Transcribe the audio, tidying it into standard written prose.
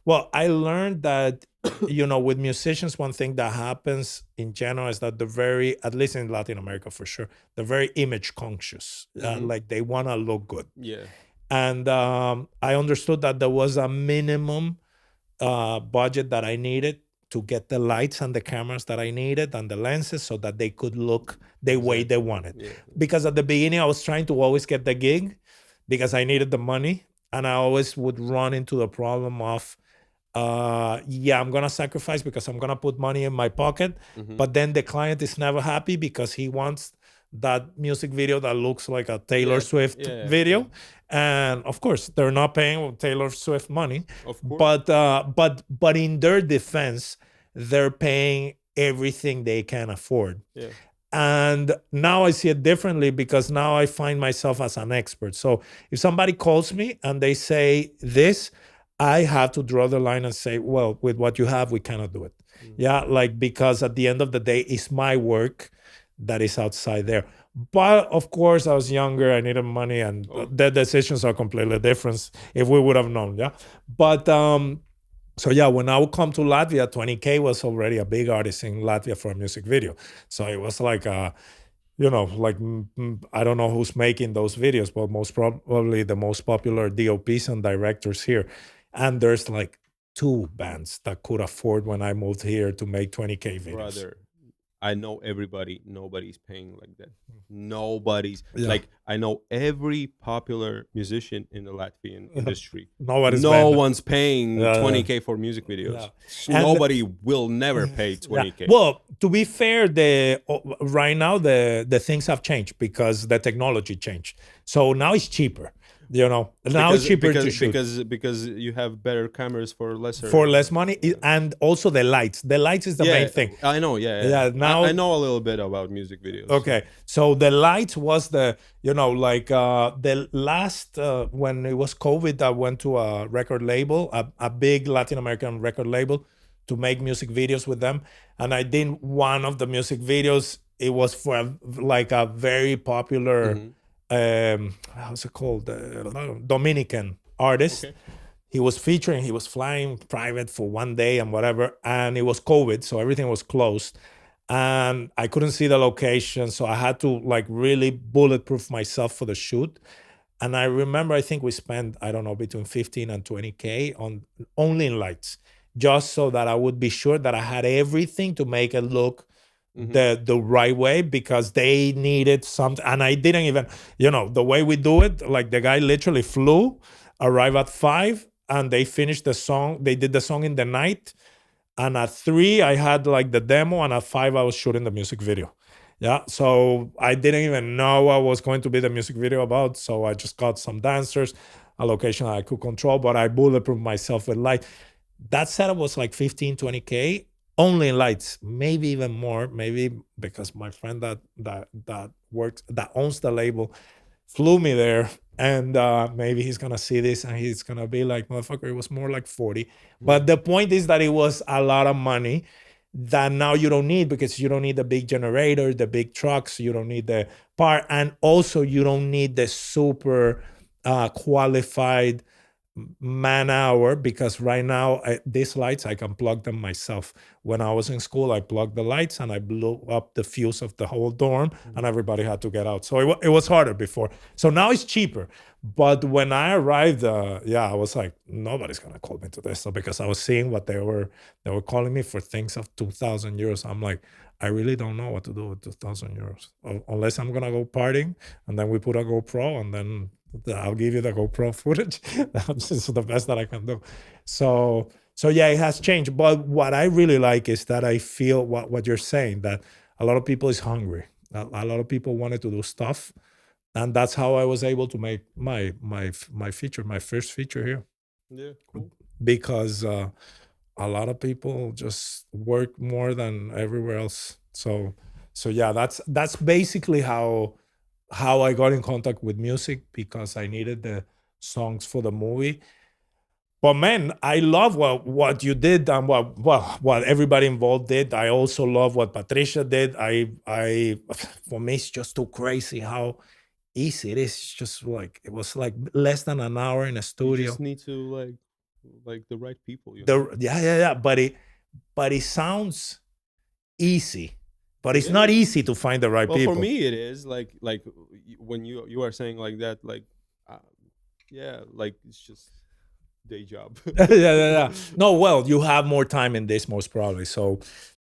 Well, I learned that, with musicians, one thing that happens in general is that they're very, at least in Latin America for sure, they're very image conscious. Hmm. Like they want to look good. Yeah. And I understood that there was a minimum budget that I needed to get the lights and the cameras that I needed and the lenses so that they could look the way they Exactly. wanted. Yeah. Because at the beginning, I was trying to always get the gig because I needed the money. And I always would run into the problem of, yeah, I'm gonna sacrifice because I'm gonna put money in my pocket, Hmm. but then the client is never happy because he wants that music video that looks like a Taylor Yeah. Swift Yeah. Yeah. video, and of course they're not paying Taylor Swift money, Of course. but in their defense, they're paying everything they can afford. Yeah. And now I see it differently because now I find myself as an expert. So if somebody calls me and they say this, I have to draw the line and say, well, with what you have, we cannot do it. Mhm. Yeah, like because at the end of the day, it's my work that is outside there. But of course, I was younger, I needed money, and Oh, the decisions are completely different if we would have known. Yeah. But so yeah, when I would come to Latvia, 20K was already a big artist in Latvia for a music video. So it was like like I don't know who's making those videos, but most probably the most popular DOPs and directors here. And there's like two bands that could afford when I moved here to make 20K videos. brother, I know everybody. Nobody's paying like that. Nobody's Yeah. like I know every popular musician in the Latvian industry. Nobody's No band. one's paying Yeah. 20K for music Yeah. videos. And Nobody will never pay yeah. 20K. Well, to be fair, right now the things have changed because the technology changed. So now it's cheaper. Now it's because cheaper to because shoot because because you have better cameras for for lesser. less money, and also the lights. The lights is the main Yeah, thing. I know. Yeah, yeah. Yeah. I Now, know a little bit about music videos. So. okay. So the lights was like the last when it was COVID, I went to a record label, a big Latin American record label, to make music videos with them, and I did one of the music videos. It was for like a very popular, Hmm. how's it called, Dominican artist. Okay. He was featuring, he was flying private for one day and whatever, and it was COVID, so everything was closed, and I couldn't see the location, so I had to like really bulletproof myself for the shoot. And I remember, I think we spent, I don't know, between 15 and 20K on only in lights, just so that I would be sure that I had everything to make it look Hmm. the right way, because they needed something. And I didn't even, the way we do it, like the guy literally flew, arrived at 5, and they finished the song. They did the song in the night, and at 3 I had like the demo, and at 5 I was shooting the music video. Yeah, so I didn't even know what was going to be the music video about, so I just got some dancers, a location I could control, but I bulletproof myself with light. That setup was like 15-20K only in lights, maybe even more, maybe because my friend that works, that owns the label, flew me there, and maybe he's gonna see this and he's gonna be like, motherfucker, it was more like 40. But the point is that it was a lot of money that now you don't need, because you don't need the big generator, the big trucks, you don't need the part, and also you don't need the super qualified man hour, because right now these lights I can plug them myself. When I was in school, I plugged the lights and I blew up the fuse of the whole dorm, and everybody had to get out. So it was harder before. So now it's cheaper. But when I arrived, yeah, I was like, nobody's gonna call me to this. So because I was seeing what they were calling me for things of 2,000 euros. I'm like, I really don't know what to do with 2,000 euros, unless I'm gonna go partying, and then we put a GoPro, and then I'll give you the GoPro footage. That's the best that I can do. So yeah, it has changed. But what I really like is that I feel what you're saying, that a lot of people is hungry. A lot of people wanted to do stuff, and that's how I was able to make my feature, my first feature here, Yeah. Cool. because a lot of people just work more than everywhere else. So yeah, that's basically how I got in contact with music, because I needed the songs for the movie. But man, I love what you did, and what everybody involved did. I also love what Patricia did. I For me, it's just too crazy how easy it is. It's just like, it was like less than an hour in a You studio. just need to like like the right people, you know. Yeah. But it sounds easy, but It it's not is. easy to find the right Well, for people. me, it is like when you are saying like that, like uh, yeah, like it's just day job. Yeah. No, well, you have more time in this most probably. So